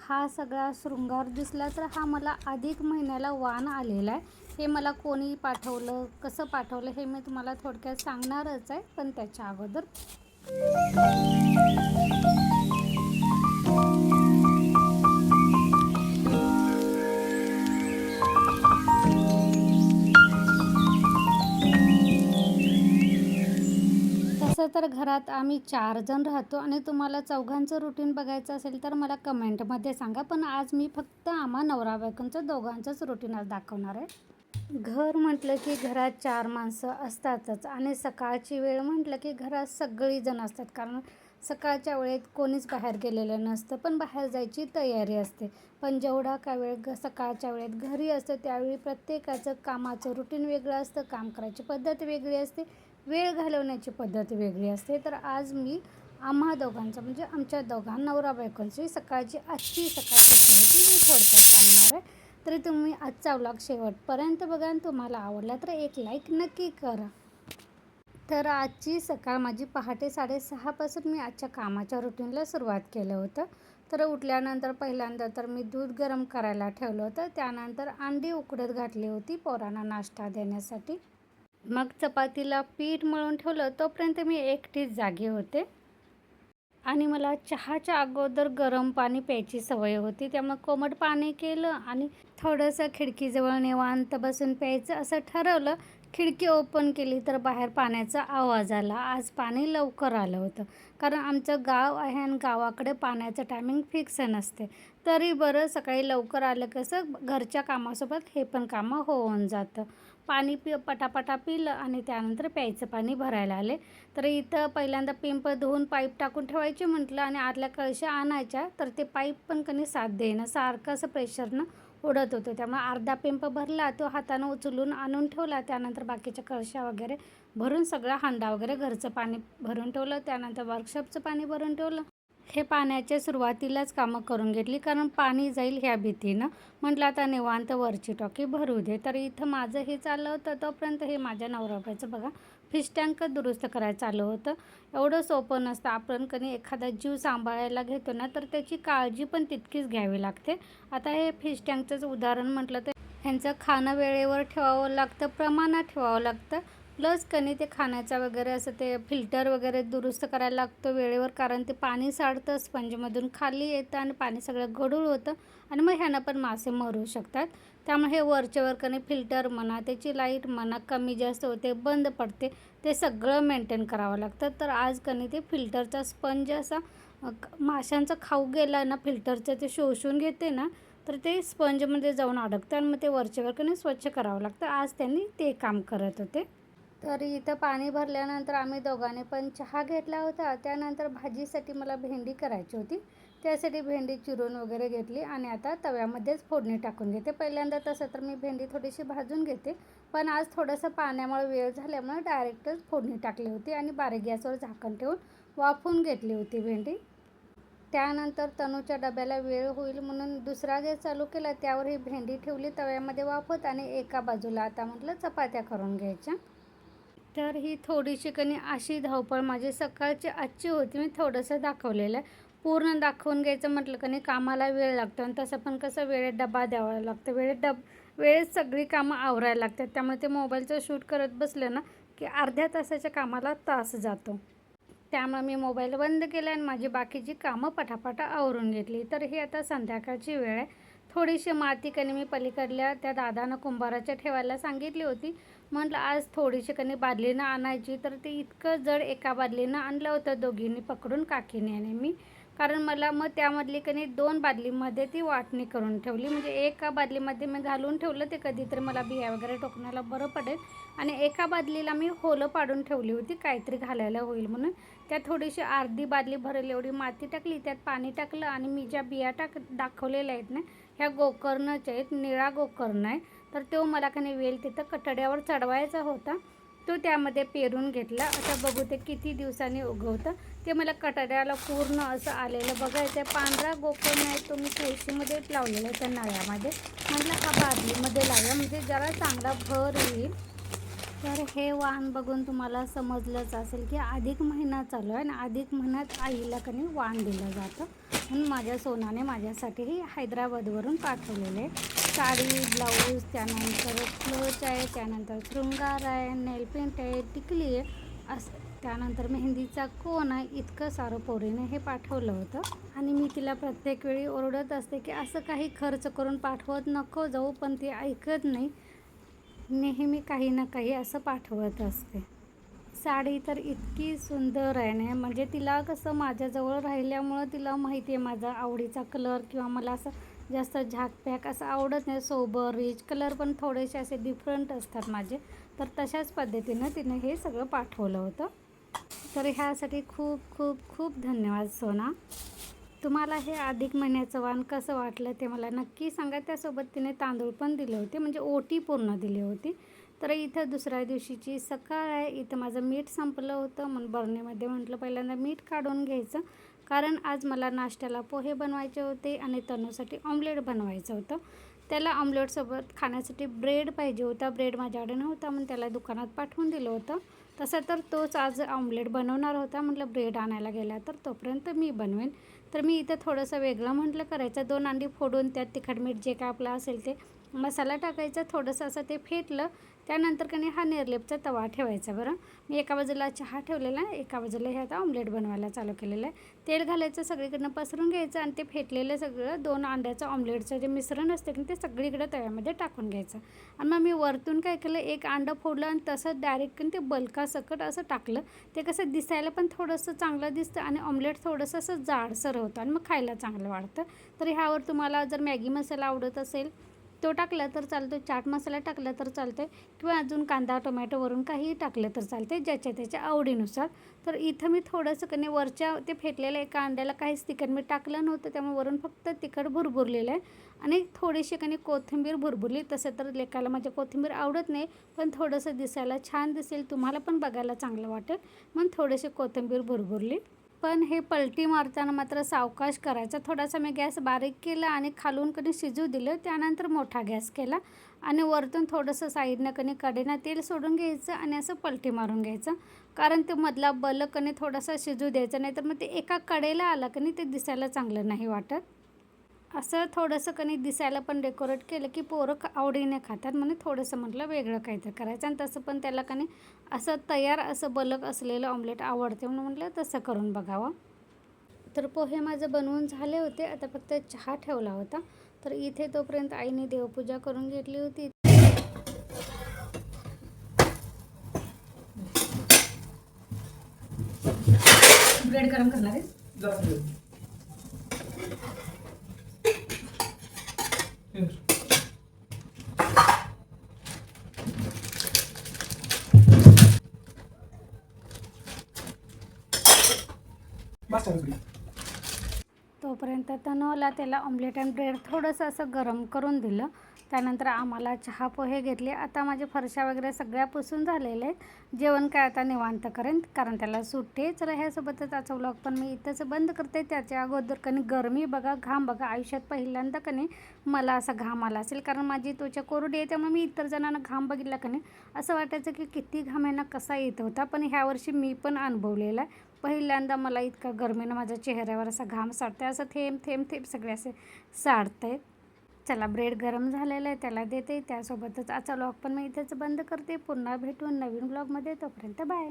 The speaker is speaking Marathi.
हा सगळा शृंगार दिसला तर हा मला अधिक महिन्याला वाण आलेला आहे. हे मला कोणी पाठवलं, कसं पाठवलं हे मी तुम्हाला थोडक्यात सांगणारच आहे. पण त्याच्या अगोदर तसं तर घरात आम्ही 4 जण राहतो आणि तुम्हाला चौघांचं रुटीन बघायचं असेल तर मला कमेंटमध्ये सांगा. पण आज मी फक्त आम्हा नवरा बायकोंचं दोघांचंच रुटीन आज दाखवणार आहे. घर म्हटलं की घरात 4 माणसं असतातच आणि सकाळची वेळ म्हटलं की घरात सगळीजण असतात. कारण सकाळच्या वेळेत कोणीच बाहेर गेलेलं नसतं, पण बाहेर जायची तयारी असते. पण जेवढा का वेळ सकाळच्या वेळेत घरी असतं त्यावेळी प्रत्येकाचं कामाचं रुटीन वेगळं असतं, काम करायची पद्धत वेगळी असते, वेळ घालवण्याची पद्धत वेगळी असते. तर आज मी आम्हा दोघांचं म्हणजे आमच्या दोघां नवरा बायकोंची आजची सकाळ कशी होती मी थोडक्यात सांगणार आहे. तरी तुम्ही आजचा व्लॉग शेवटपर्यंत बघा आणि तुम्हाला आवडला तर एक लाईक नक्की करा. तर आजची सकाळ माझी पहाटे 6:30 पासून मी आजच्या कामाच्या रुटीनला सुरुवात केलं होतं. तर उठल्यानंतर पहिल्यांदा तर मी दूध गरम करायला ठेवलं होतं. त्यानंतर अंडी उकडत घातली होती पोरांना नाश्ता देण्यासाठी. मग चपातीला पीठ मळून ठेवलं तोपर्यंत मी एकटीच जागी होते. आणि मला चहाच्या अगोदर गरम पाणी प्यायची सवय होती. त्यामुळे कोमट पाणी केलं आणि थोडंसं खिडकीजवळ निवांत बसून प्यायचं असं ठरवलं. खिडकी ओपन केली तर बाहेर पाण्याचा आवाज आला. आज पाणी लवकर आलं होतं. कारण आमचं गाव आहे आणि गावाकडे पाण्याचं टायमिंग फिक्स नसते. तरी बरं सकाळी लवकर आलं कसं घरच्या कामासोबत हे पण कामं होऊन जातं. पाणी पटापटा पिलं आणि त्यानंतर प्यायचं पाणी भरायला आले. तर इथं पहिल्यांदा पिंप धुवून पाईप टाकून ठेवायचे म्हटलं आणि आतल्या कळशा आणायच्या. तर ते पाईप पण कधी साथ देईना, सारखं असं प्रेशरनं उडत होतं. त्यामुळे अर्धा पिंप भरला, तो हातानं उचलून आणून ठेवला. त्यानंतर बाकीच्या कळशा वगैरे भरून सगळा हांडा वगैरे घरचं पाणी भरून ठेवलं. त्यानंतर वर्कशॉपचं पाणी भरून ठेवलं. हे पाण्याच्या सुरुवातीलाच कामं करून घेतली कारण पाणी जाईल ह्या भीतीनं. म्हटलं आता निवांत वरची टाकी भरू दे. तर इथं माझं हे चाललं होतं तोपर्यंत हे माझ्या नवऱ्याचं बघा फिश टँक दुरुस्त करायचं चालू होतं. एवढं सोपं नसतं. आपण कधी एखादा जीव सांभाळायला घेतो ना तर त्याची काळजी पण तितकीच घ्यावी लागते. आता हे फिश टँकचंच उदाहरण म्हटलं तर ह्यांचं खाणं वेळेवर ठेवावं लागतं, प्रमाणात ठेवावं लागतं. प्लस कधी ते खाण्याचा वगैरे असं ते फिल्टर वगैरे दुरुस्त करायला लागतो वेळेवर. कारण ते पाणी साडतं स्पंजमधून खाली येतं आणि पाणी सगळं गढूळ होतं आणि मग ह्यानं पण मासे मरू शकतात. त्यामुळे हे वरचेवर कधी फिल्टर म्हणा, त्याची लाईट म्हणा कमी जास्त होते, बंद पडते, ते सगळं मेंटेन करावं लागतं. तर आज कधी ते फिल्टरचा स्पंज असा माशांचा खाऊ गेला ना, फिल्टरचं ते शोषून घेते ना, तर ते स्पंजमध्ये जाऊन अडकतं आणि मग ते वरचेवर कधी स्वच्छ करावं लागतं. आज त्यांनी ते काम करत होते. तर इथं पाणी भरल्यानंतर आम्ही दोघांनी पण चहा घेतला होता. त्यानंतर भाजीसाठी मला भेंडी करायची होती. त्यासाठी भेंडी चिरून वगैरे घेतली आणि आता तव्यामध्येच फोडणी टाकून घेते. पहिल्यांदा तसं तर मी भेंडी थोडीशी भाजून घेते, पण आज थोडंसं पाण्यामुळे वेळ झाल्यामुळे डायरेक्टच फोडणी टाकली होती आणि बारीक गॅसवर झाकण ठेवून वाफवून घेतली होती भेंडी. त्यानंतर तनूच्या डब्याला वेळ होईल म्हणून दुसरा गॅस चालू केला, त्यावर ही भेंडी ठेवली तव्यामध्ये वाफवत आणि एका बाजूला आता म्हटलं चपात्या करून घ्यायच्या. तर ही थोडीशी अशी धावपळ माझी सकाळची आजची होती. मी थोडंसं दाखवलेलं आहे. पूर्ण दाखवून घ्यायचं म्हटलं कामाला वेळ लागतो आणि तसं पण कसं वेळेत डबा द्यावा लागतं, वेळेत सगळी कामं आवरायला लागतात. त्यामुळे ते मोबाईलचं शूट करत बसलं ना की अर्ध्या तासाच्या कामाला तास जातो. त्यामुळे मी मोबाईल बंद केला आणि माझी बाकीची कामं पटापटा आवरून घेतली. तर ही आता संध्याकाळची वेळ आहे. थोडीशी माती मी पलीकडल्या त्या दादानं कुंभाराच्या ठेवायला सांगितली होती. म्हटलं आज थोडीशी बादलीनं आणायची. तर ते इतकं जड एका बादलीनं आणलं होतं दोघींनी पकडून, काकीने आणि मी. कारण मला मग त्यामधली 2 बादलीमध्ये ती वाटणी करून ठेवली. म्हणजे एका बादलीमध्ये मी घालून ठेवलं, ते कधीतरी मला बिया वगैरे टोकण्याला बरं पडेल. आणि एका बादलीला मी होलं पाडून ठेवली होती काहीतरी घालायला होईल म्हणून. त्यात थोडीशी अर्धी बादली भरेल एवढी माती टाकली, त्यात पाणी टाकलं आणि मी ज्या बिया दाखवलेल्या आहेत ना ह्या गोकर्णच्या आहेत, निळा गोकर्ण आहे. तर तो मला वेल तिथं कठड्यावर चढवायचा होता. तो त्यामध्ये पेरून घेतला. आता बघू ते किती दिवसांनी उगवतं. ते मला कठड्याला पूर्ण असं आलेलं बघायचं आहे. पांढरा गोकर्ण आहे, तो मी तुळशीमध्येच लावलेला आहे त्या नळ्यामध्ये. म्हटलं हा बादलीमध्ये लावूया म्हणजे जरा चांगला भर येईल. तर हे वाण बघून तुम्हाला समजलंच असेल की अधिक महिना चालू आहे आणि अधिक महिन्यात आईला वाण दिलं जातं. पण माझ्या सोनाने माझ्यासाठीही हैदराबादवरून पाठवलेले साडी, ब्लाऊज, त्यानंतर क्लोच आहे, त्यानंतर शृंगार आहे, नेलपेंट आहे, टिकली आहे, असं त्यानंतर मेहंदीचा कोन आहे. इतकं सारं पोरीने हे पाठवलं होतं आणि मी तिला प्रत्येक वेळी ओरडत असते की असं काही खर्च करून पाठवत नको जाऊ, पण ती ऐकत नाही. नेहमी काही ना काही असं पाठवत असते. साडी तर इतकी सुंदर आहे ना, म्हणजे तिला कसं माझ्याजवळ राहिल्यामुळं तिला माहिती आहे माझा आवडीचा कलर, किंवा मला असं जास्त झाकपॅक असं आवडत नाही. सोबर रिच कलर पण थोडेसे असे डिफरंट असतात माझे, तर तशाच पद्धतीनं तिनं हे सगळं पाठवलं होतं. तर ह्यासाठी खूप खूप खूप धन्यवाद सोना. तुम्हाला हे अधिक महिन्याचं वाण कसं वाटलं ते मला नक्की सांगा. त्यासोबत तिने तांदूळ पण दिले होते, म्हणजे ओटी पूर्ण दिली होती. तर इथं दुसऱ्या दिवशीची सकाळ आहे. इथं माझं मीठ संपलं होतं, म्हणून बरणीमध्ये म्हटलं पहिल्यांदा मीठ काढून घ्यायचं, कारण आज मला नाश्त्याला पोहे बनवायचे होते आणि तनूसाठी ऑमलेट बनवायचं होतं. त्याला ऑमलेटसोबत खाण्यासाठी ब्रेड पाहिजे होता. ब्रेड माझ्याकडे नव्हता, म्हणून त्याला दुकानात पाठवून दिलं होतं. तसं तर तोच आज ऑमलेट बनवणार होता. म्हटलं ब्रेड आणायला गेला तर तोपर्यंत मी बनवेन. तर मी इथं थोडंसं वेगळं म्हटलं करायचं. 2 अंडी फोडून त्यात तिखट मीठ जे काय आपलं असेल ते मसाला टाकायचा, थोडंसं असं ते फेटलं. त्यानंतर का नाही हा निर्लेपचा तवा ठेवायचा. बरं, मी एका बाजूला चहा ठेवलेला आहे, एका बाजूला हे आता ऑमलेट बनवायला चालू केलेलं आहे. तेल घालायचं, सगळीकडनं पसरून घ्यायचं आणि ते फेटलेलं सगळं 2 अंड्याचं ऑमलेटचं जे मिश्रण असते की ते सगळीकडे तव्यामध्ये टाकून घ्यायचं. आणि मग मी वरतून काय केलं, एक अंडं फोडलं आणि तसं डायरेक्ट ते बलकासकट असं टाकलं. ते कसं दिसायला पण थोडंसं चांगलं दिसतं आणि ऑमलेट थोडंसं असं जाडसर होतं आणि मग खायला चांगलं वाटतं. तर ह्यावर तुम्हाला जर मॅगी मसाला आवडत असेल तो टाकला तर चालतो, चाट मसाला टाकला तर चालतो, किंवा अजून कांदा टोमॅटो वरून काहीही टाकलं तर चालते, ज्याच्या त्याच्या आवडीनुसार. तर इथं मी थोडंसं कधी वरच्या ते फेटलेल्या एका अंड्याला काहीच तिखट मी टाकलं नव्हतं, त्यामुळे वरून फक्त तिखट भुरभुरलेलं आहे आणि थोडीशी कधी कोथिंबीर भुरभुरली. तसं तर लेकाला माझ्या कोथिंबीर आवडत नाही, पण थोडंसं दिसायला छान दिसेल, तुम्हाला पण बघायला चांगलं वाटेल म्हणून थोडीशी कोथिंबीर भुरभुरली. पण हे पलटी मारताना मात्र सावकाश करायचं. थोडासा मी गॅस बारीक केला आणि खालून कधी शिजू दिलं. त्यानंतर मोठा गॅस केला आणि वरतून थोडंसं साईडनं कधी कढईनं तेल सोडून घ्यायचं आणि असं पलटी मारून घ्यायचं, कारण ते मधला बलक कधी थोडासा शिजू द्यायचं, नाही तर मग ते एका कडेला आलं कधी ते दिसायला चांगलं नाही वाटत. असं थोडंसं कधी दिसायला पण डेकोरेट केलं की पोरं आवडीने खातात, म्हणून थोडंसं म्हटलं वेगळं काहीतरी करायचं. आणि तसं पण त्याला कधी असं तयार असं बलक असलेलं ऑमलेट आवडते, म्हणून म्हटलं तसं करून बघावं. तर पोहे माझं बनवून झाले होते, आता फक्त चहा ठेवला होता. तर इथे तोपर्यंत आईने देवपूजा करून घेतली होती. ब्रेड गरम करणार आहे. तोपर्यंत तनूला त्याला ऑमलेट अँड ब्रेड थोडंसं असं गरम करून दिलं. त्यानंतर आम्हाला चहा पोहे घेतले. आता माझे फरशा वगैरे सगळ्या पुसून झालेले आहेत. जेवण काय आता निवांत करेन, कारण त्याला सुट्टी. चला ह्यासोबतच आजचा व्लॉग पण मी इथंच बंद करते. त्याच्या अगोदर कधी गरमी बघा, घाम बघा. आयुष्यात पहिल्यांदा कधी मला असा घाम आला असेल, कारण माझी त्वचा कोरडी आहे, त्यामुळे मी इतर जणांना घाम बघितला कधी असं वाटायचं की किती घाम यांना कसा येत होता. पण ह्यावर्षी मी पण अनुभवलेला आहे. पहिल्यांदा मला इतका गरमीनं माझ्या चेहऱ्यावर असा घाम साडतंय, असं थेंब थेंब थेंब सगळे असे साडतंय. चला, ब्रेड गरम झालेलं आहे, त्याला देते. त्यासोबतच आजचा व्लॉग पण मी इथेच बंद करते. पुन्हा भेटून नवीन व्लॉगमध्ये. तोपर्यंत बाय.